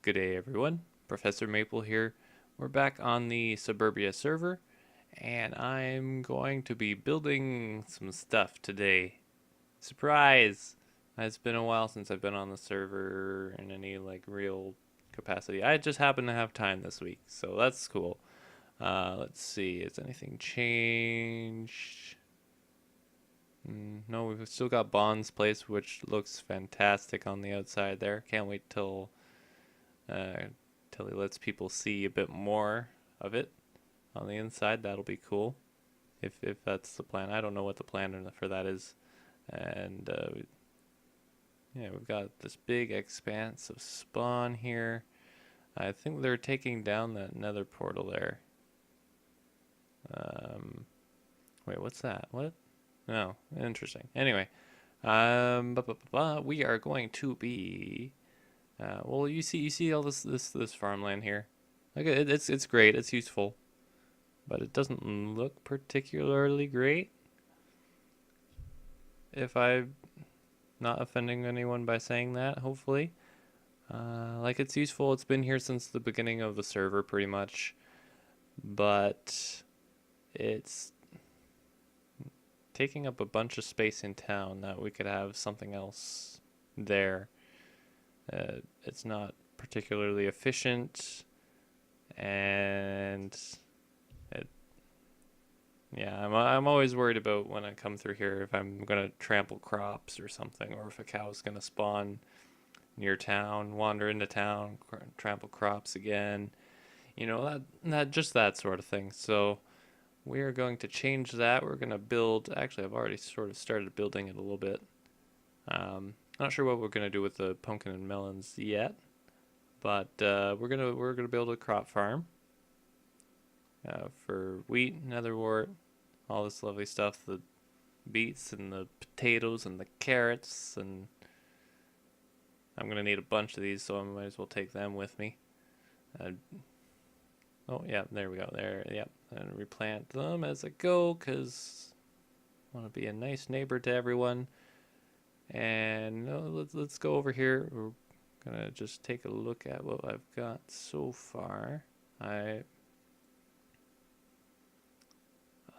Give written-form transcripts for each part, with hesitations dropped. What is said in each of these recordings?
Good day, everyone. Professor Maple here. We're back on the Suburbia server, and I'm going to be building some stuff today. Surprise! It's been a while since I've been on the server in any real capacity. I just happen to have time this week, so that's cool. Let's see, has anything changed? No, we've still got Bond's place, which looks fantastic on the outside there. Can't wait uh, till he lets people see a bit more of it on the inside. That'll be cool if that's the plan. I don't know what the plan for that is. And yeah, we've got this big expanse of spawn here. I think they're taking down that nether portal there. Um, Wait, what's that? What? Oh, interesting. Anyway, we are going to be. Well, you see all this farmland here. Like it's great. It's useful, but it doesn't look particularly great. If I'm not offending anyone by saying that, hopefully. Like it's useful. It's been here since the beginning of the server, pretty much, but it's taking up a bunch of space in town that we could have something else there. It's not particularly efficient, and it, yeah, I'm always worried about when I come through here if I'm gonna trample crops or something, or if a cow's gonna spawn near town, wander into town, trample crops again. That just that sort of thing. So we are going to change that. We're gonna build. Actually, I've already sort of started building it a little bit. Not sure what we're gonna do with the pumpkin and melons yet, but we're gonna build a crop farm for wheat, netherwort, all this lovely stuff. The beets and the potatoes and the carrots, and I'm gonna need a bunch of these, so I might as well take them with me. Uh, oh yeah, there we go. There, yep, and replant them as I go, cause I want to be a nice neighbor to everyone. And let's go over here. We're gonna just take a look at what I've got so far. I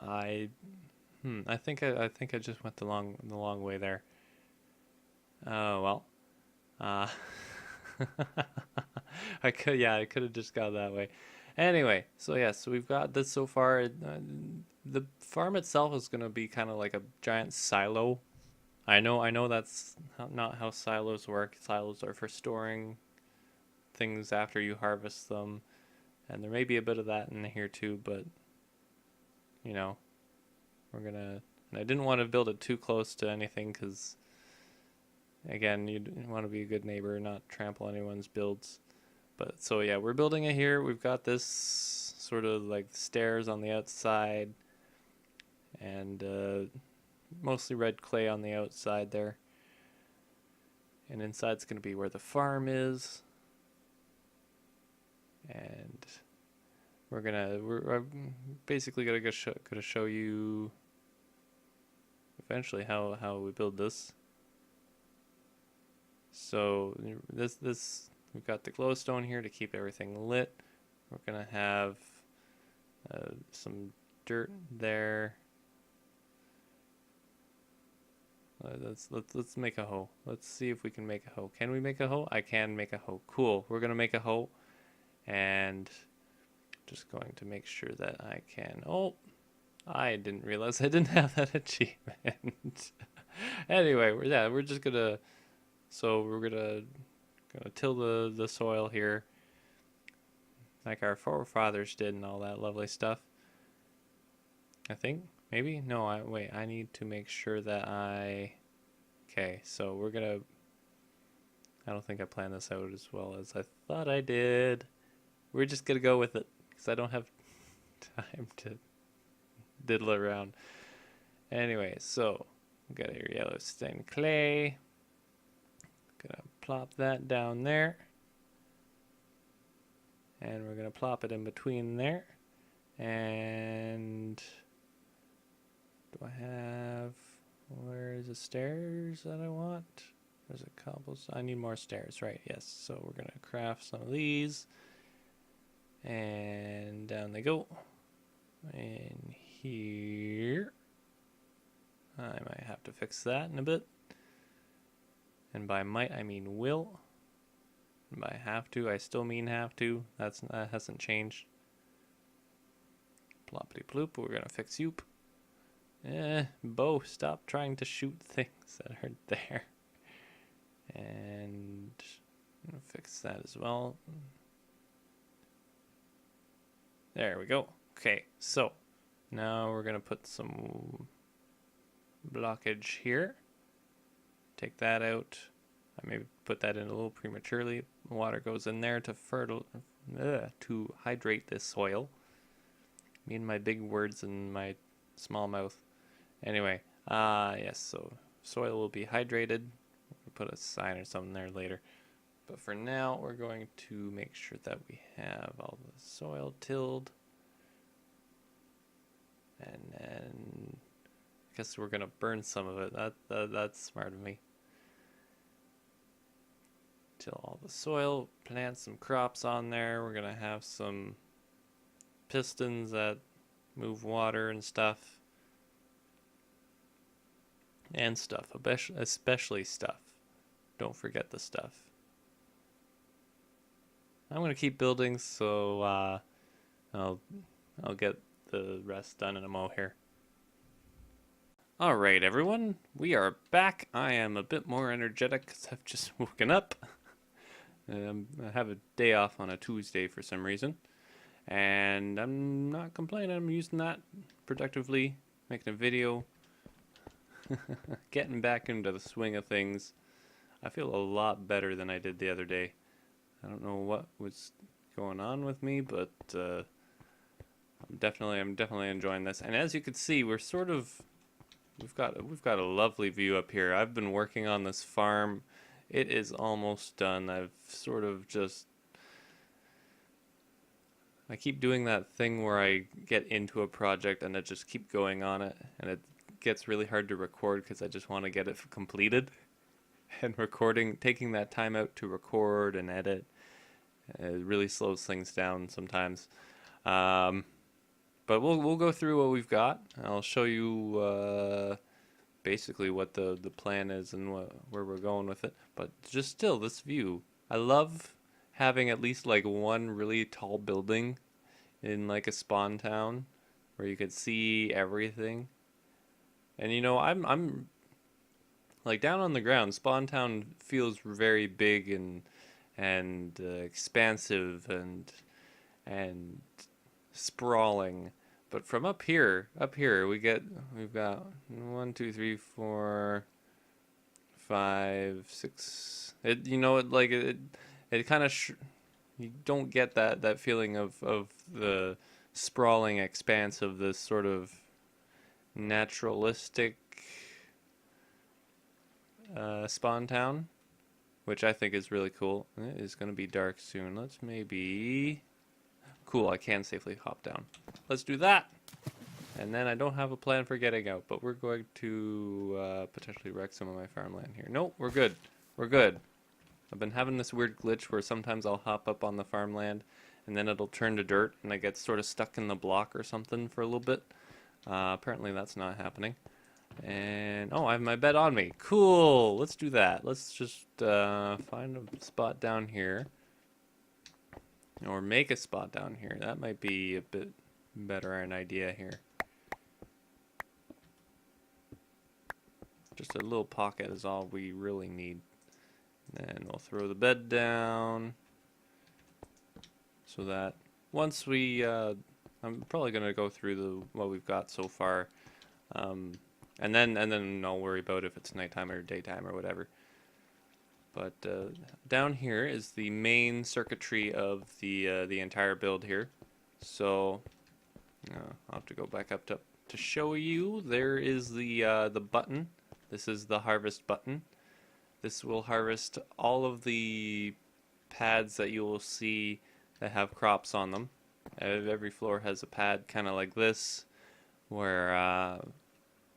I think I just went the long way there. Oh well. Uh I could have just gone that way. Anyway, so yeah, so we've got this so far. The farm itself is gonna be kind of like a giant silo. I know that's not how silos work. Silos are for storing things after you harvest them, and there may be a bit of that in here too. But you know, we're gonna. And I didn't want to build it too close to anything because, again, you want to be a good neighbor, not trample anyone's builds. But so yeah, we're building it here. We've got this sort of like stairs on the outside, and mostly red clay on the outside there. And inside's going to be where the farm is. And I'm basically gonna show you eventually how we build this. So this we've got the glowstone here to keep everything lit. We're gonna have some dirt there. Let's make a hoe. Let's see if we can make a hoe. Can we make a hoe? I can make a hoe. Cool. We're gonna make a hoe, and just going to make sure that I can. Oh, I didn't realize I didn't have that achievement. Anyway, we're just gonna. So we're gonna till the soil here, like our forefathers did, and all that lovely stuff. I think maybe no. Wait. I need to make sure that I. Okay, so we're gonna. I don't think I planned this out as well as I thought I did. We're just gonna go with it because I don't have time to diddle around. Anyway, so we got our yellow stained clay. Gonna plop that down there, and we're gonna plop it in between there. And do I have, where's the stairs that I want? There's a cobblestone. I need more stairs, right? Yes. So we're gonna craft some of these, and down they go. And here, I might have to fix that in a bit. And by might, I mean will. And by have to, I still mean have to. That hasn't changed. Ploppity ploop. We're gonna fix you. Bo, stop trying to shoot things that are there. And I'm gonna fix that as well. There we go. Okay, so now we're gonna put some blockage here. Take that out. I maybe put that in a little prematurely. Water goes in there to hydrate this soil. Me and my big words and my small mouth. Anyway, yes, so soil will be hydrated. We'll put a sign or something there later. But for now, we're going to make sure that we have all the soil tilled. And then I guess we're gonna burn some of it. That's smart of me. Till all the soil, plant some crops on there. We're gonna have some pistons that move water and stuff. And stuff, especially stuff. Don't forget the stuff. I'm gonna keep building, so I'll get the rest done in a mo here. Alright everyone, we are back. I am a bit more energetic because I've just woken up. I have a day off on a Tuesday for some reason. And I'm not complaining, I'm using that productively, making a video. Getting back into the swing of things. I feel a lot better than I did the other day. I don't know what was going on with me, but I'm definitely enjoying this. And as you can see, we've got a lovely view up here. I've been working on this farm. It is almost done. I've sort of just I keep doing that thing where I get into a project and I just keep going on it, and it gets really hard to record because I just want to get it completed. And taking that time out to record and edit, it really slows things down sometimes. But we'll go through what we've got. I'll show you basically what the plan is and where we're going with it. But just still, this view, I love having at least like one really tall building in like a spawn town where you could see everything. And you know, I'm like down on the ground. Spawn town feels very big and expansive and sprawling. But from up here we've got 1, 2, 3, 4, 5, 6. It kind of you don't get that feeling of the sprawling expanse of this sort of naturalistic spawn town, which I think is really cool. It is going to be dark soon. Let's maybe... Cool, I can safely hop down. Let's do that! And then I don't have a plan for getting out, but we're going to potentially wreck some of my farmland here. Nope, we're good. We're good. I've been having this weird glitch where sometimes I'll hop up on the farmland and then it'll turn to dirt and I get sort of stuck in the block or something for a little bit. Apparently that's not happening. And, oh, I have my bed on me. Cool! Let's do that. Let's just find a spot down here. Or make a spot down here. That might be a bit better an idea here. Just a little pocket is all we really need. Then we'll throw the bed down. So that once we... I'm probably going to go through what we've got so far. And then I'll worry about if it's nighttime or daytime or whatever. But down here is the main circuitry of the entire build here. So I'll have to go back up to show you. There is the button. This is the harvest button. This will harvest all of the pads that you will see that have crops on them. Every floor has a pad kind of like this, where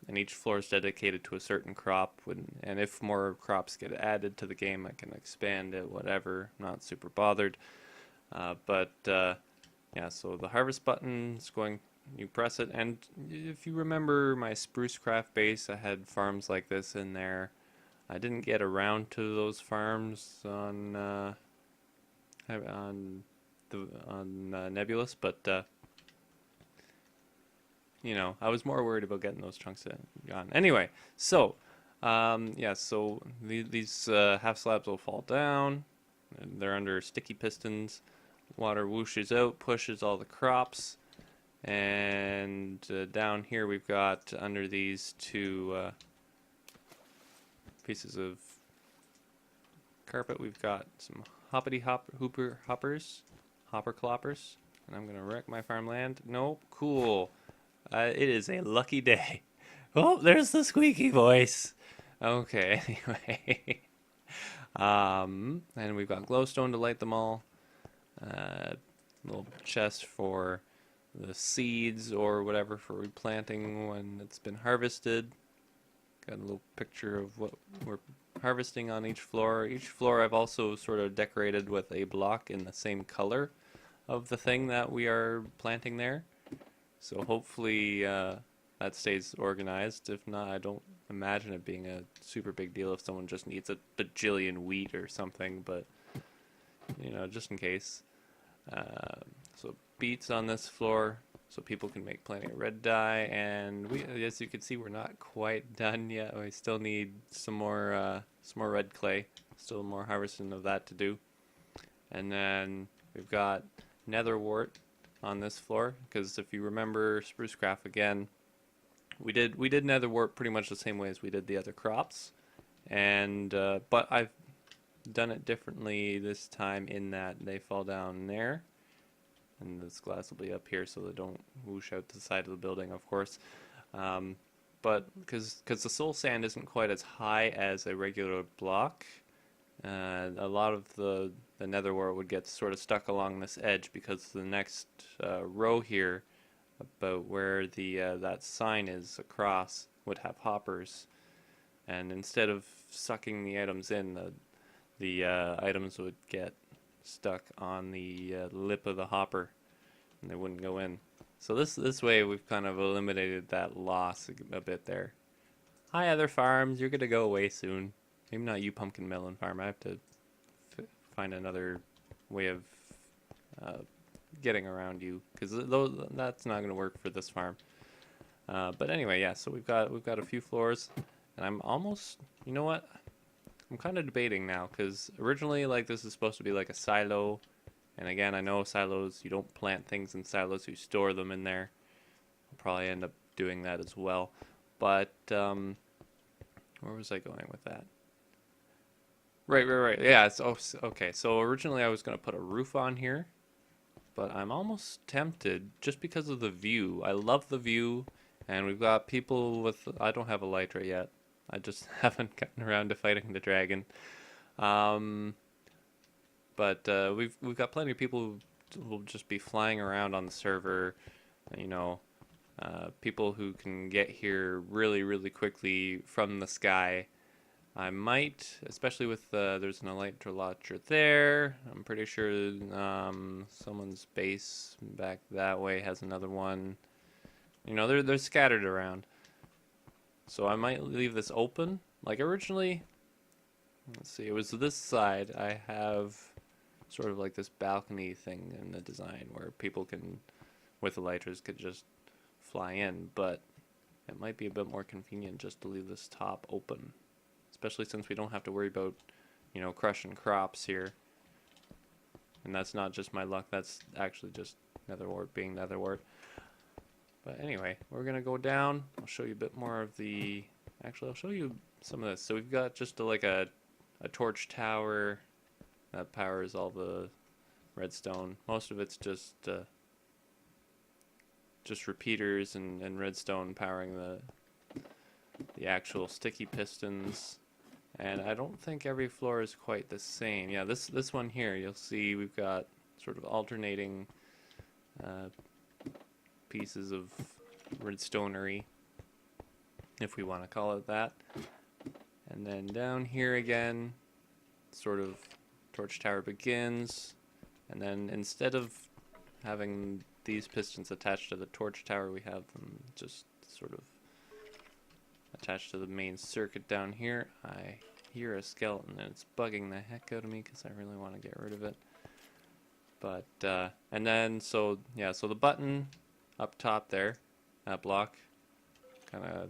and each floor is dedicated to a certain crop. And if more crops get added to the game, I can expand it, whatever. I'm not super bothered. Yeah, so the harvest button is going, you press it, and if you remember my Spruce Craft base, I had farms like this in there. I didn't get around to those farms on Nebulous, but you know, I was more worried about getting those chunks gone. Anyway, so yeah, so these half slabs will fall down. They're under sticky pistons. Water whooshes out, pushes all the crops, and down here we've got under these two pieces of carpet, we've got some hopper cloppers, and I'm gonna wreck my farmland. Nope, cool. It is a lucky day. Oh, there's the squeaky voice. Okay, anyway. And we've got glowstone to light them all. Little chest for the seeds or whatever for replanting when it's been harvested. Got a little picture of what we're harvesting on each floor. Each floor I've also sort of decorated with a block in the same color of the thing that we are planting there. So hopefully that stays organized. If not, I don't imagine it being a super big deal if someone just needs a bajillion wheat or something, but you know, just in case. So beets on this floor so people can make plenty of red dye, and as you can see, we're not quite done yet. We still need some more red clay, still more harvesting of that to do. And then we've got nether wart on this floor, because if you remember Spruce Craft again, we did nether wart pretty much the same way as we did the other crops, and but I've done it differently this time in that they fall down there, and this glass will be up here so they don't whoosh out to the side of the building, of course. But because the soul sand isn't quite as high as a regular block, a lot of the nether wart would get sort of stuck along this edge, because the next row here, about where the that sign is across, would have hoppers, and instead of sucking the items in, the items would get stuck on the lip of the hopper, and they wouldn't go in. So this way we've kind of eliminated that loss a bit there. Hi, other farms, you're gonna go away soon. Maybe not you, pumpkin melon farm. I have to find another way of getting around you, because that's not gonna work for this farm. But anyway, yeah. So we've got a few floors, and I'm almost. You know what? I'm kind of debating now, because originally, like, this is supposed to be like a silo, and again, I know silos, you don't plant things in silos, you store them in there. I'll probably end up doing that as well, but where was I going with that? Right. Yeah, okay, so originally I was going to put a roof on here, but I'm almost tempted, just because of the view. I love the view, and we've got people with, I don't have Elytra yet. I just haven't gotten around to fighting the dragon. But we've got plenty of people who will just be flying around on the server, you know, people who can get here really, really quickly from the sky. I might, especially with there's an Elytra launcher there. I'm pretty sure someone's base back that way has another one. You know, they're scattered around. So I might leave this open. Like originally, let's see, it was this side. I have sort of like this balcony thing in the design where people can, with elytras, could just fly in. But it might be a bit more convenient just to leave this top open, especially since we don't have to worry about, you know, crushing crops here. And that's not just my luck. That's actually just netherwart being netherwart. But anyway, we're going to go down. I'll show you a bit more of the... Actually, I'll show you some of this. So we've got just like a torch tower that powers all the redstone. Most of it's just repeaters and redstone powering the actual sticky pistons. And I don't think every floor is quite the same. Yeah, this one here, you'll see we've got sort of alternating pieces of redstonery. if we want to call it that. And then down here again, sort of torch tower begins, and then instead of having these pistons attached to the torch tower, we have them just sort of attached to the main circuit down here. I hear a skeleton and it's bugging the heck out of me because I really want to get rid of it. But and then so the button up top there, that block, kind of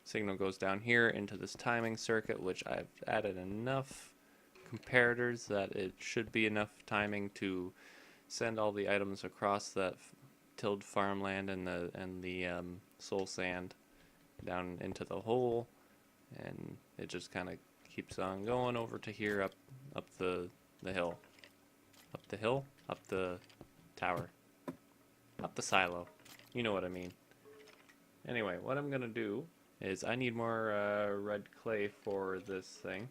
signal goes down here into this timing circuit, which I've added enough comparators that it should be enough timing to send all the items across that tilled farmland and the soul sand down into the hole, and it just kind of keeps on going over to here, up the hill, up the tower, up the silo. You know what I mean. Anyway, what I'm gonna do is I need more red clay for this thing.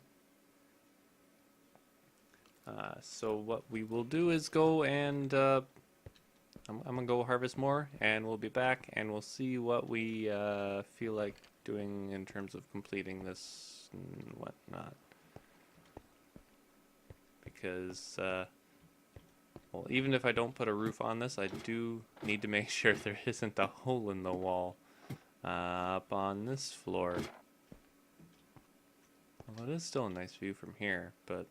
So what we will do is go and I'm gonna go harvest more, and we'll be back and we'll see what we feel like doing in terms of completing this and whatnot. Because well, even if I don't put a roof on this, I do need to make sure there isn't a hole in the wall up on this floor. Well, it is still a nice view from here, but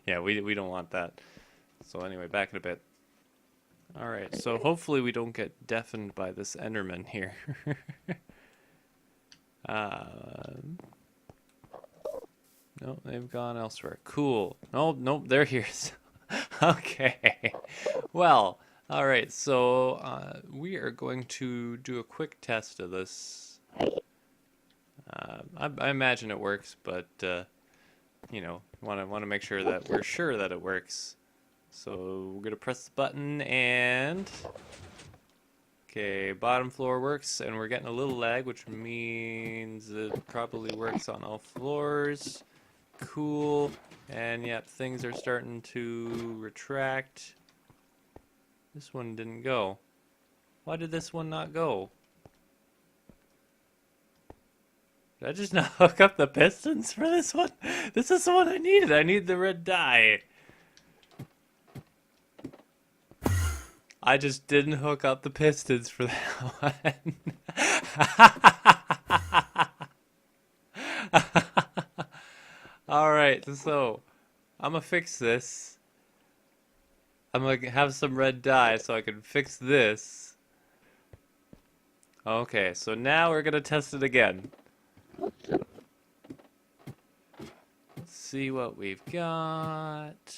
yeah, we don't want that. So anyway, back in a bit. Alright, so hopefully we don't get deafened by this Enderman here. No, they've gone elsewhere. Cool. Nope, they're here. Okay. Well, alright, so we are going to do a quick test of this. I imagine it works, but you know, want to make sure that we're sure that it works. So we're gonna press the button and okay, bottom floor works, and we're getting a little lag, which means it probably works on all floors. Cool. And yep, things are starting to retract. This one didn't go. Why did this one not go? Did I just not hook up the pistons for this one? This is the one I needed. I need the red dye. I just didn't hook up the pistons for that one. Alright, so I'm gonna fix this. I'm gonna have some red dye so I can fix this. Okay, so now we're gonna test it again. Let's see what we've got.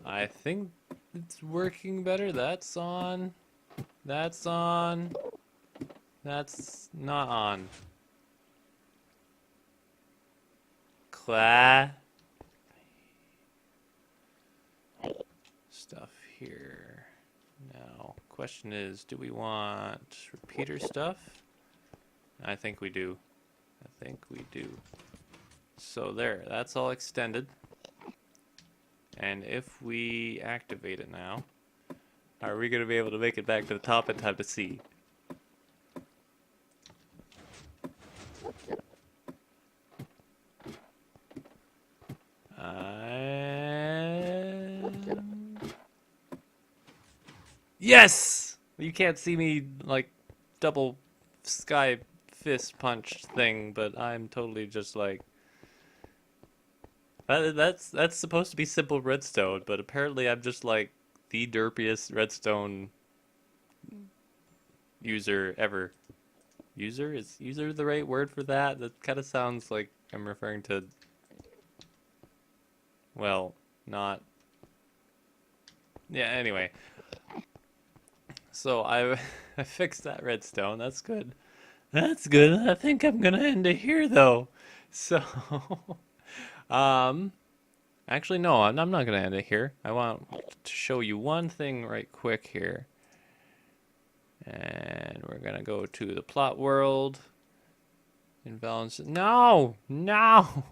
I think it's working better. That's on. That's on. That's not on. Stuff here. Now, question is, do we want repeater stuff? I think we do. I think we do. So there, that's all extended. And if we activate it now, are we going to be able to make it back to the top in time to see? Yes! You can't see me, like, double sky fist punch thing, but I'm totally just like... That's supposed to be simple redstone, but apparently I'm just like the derpiest redstone user ever. User? Is user the right word for that? That kind of sounds like I'm referring to... Well, not... Yeah, anyway. So I fixed that redstone. That's good. That's good. I think I'm gonna end it here though. So... Actually, no, I'm not going to end it here. I want to show you one thing right quick here. And we're going to go to the plot world. Imbalance. No! No!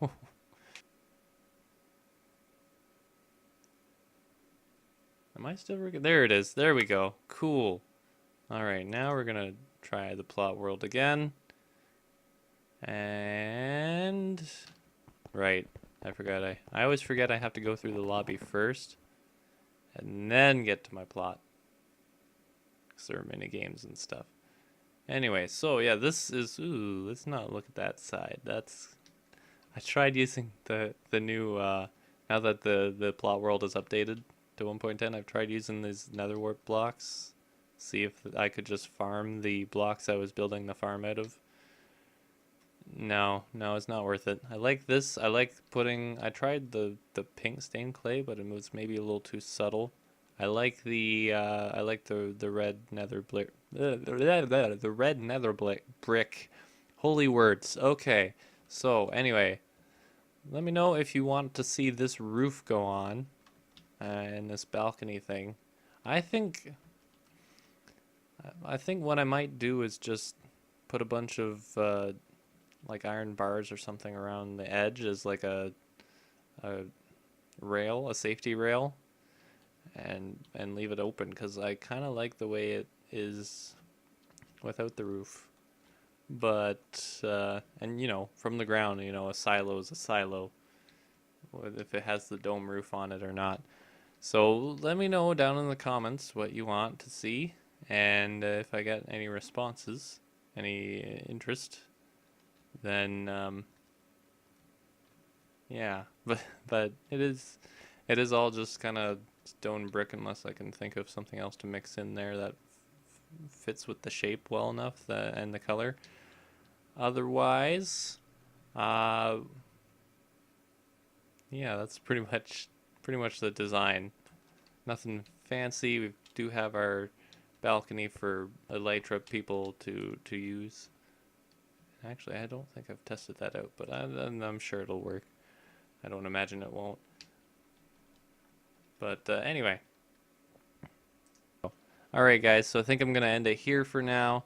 Am I still working? There it is. There we go. Cool. Alright, now we're gonna try the plot world again. And... Right, I always forget I have to go through the lobby first. And then get to my plot. Because there are mini games and stuff. Anyway, so yeah, this is... Ooh, let's not look at that side. That's... I tried using the new... now that the plot world is updated to 1.10, I've tried using these nether wart blocks. See if I could just farm the blocks I was building the farm out of. No, it's not worth it. I like this. I like putting... I tried the pink stained clay, but it was maybe a little too subtle. I like the red nether brick. The red nether brick. Holy words. Okay. So anyway, let me know if you want to see this roof go on, and this balcony thing. I think what I might do is just put a bunch of like iron bars or something around the edge as like a rail, a safety rail, and leave it open, because I kind of like the way it is without the roof. But and you know, from the ground, you know, a silo is a silo, if it has the dome roof on it or not. So let me know down in the comments what you want to see, and if I get any responses, any interest, then yeah. But it is all just kind of stone brick, unless I can think of something else to mix in there that fits with the shape well enough, and the color. Otherwise, yeah, that's pretty much the design. Nothing fancy. We do have our balcony for Elytra people to use. Actually, I don't think I've tested that out, but I'm sure it'll work. I don't imagine it won't. But anyway. Alright guys, so I think I'm going to end it here for now.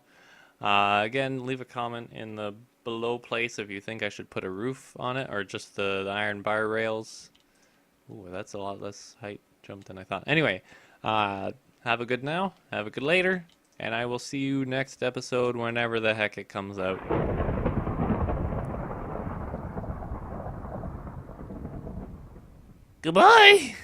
Again, leave a comment in the below place if you think I should put a roof on it, or just the iron bar rails. Ooh, that's a lot less height jump than I thought. Anyway, have a good now, have a good later, and I will see you next episode whenever the heck it comes out. Goodbye!